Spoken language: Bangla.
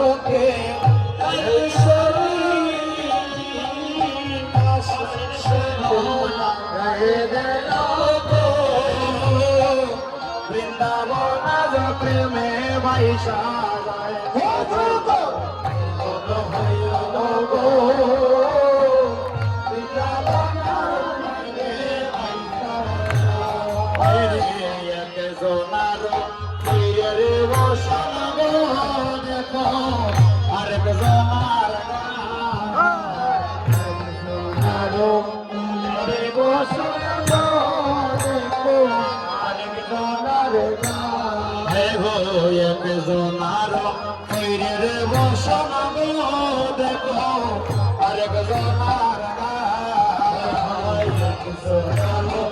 চোখে বৃন্দাবন আজ প্রেমে বাইশা যায় সোনার বসন দেখো আরেক সোনার বসন দেখো আরেক সোনার এক সোনার বসন দেখো আরেক সোনার সোনার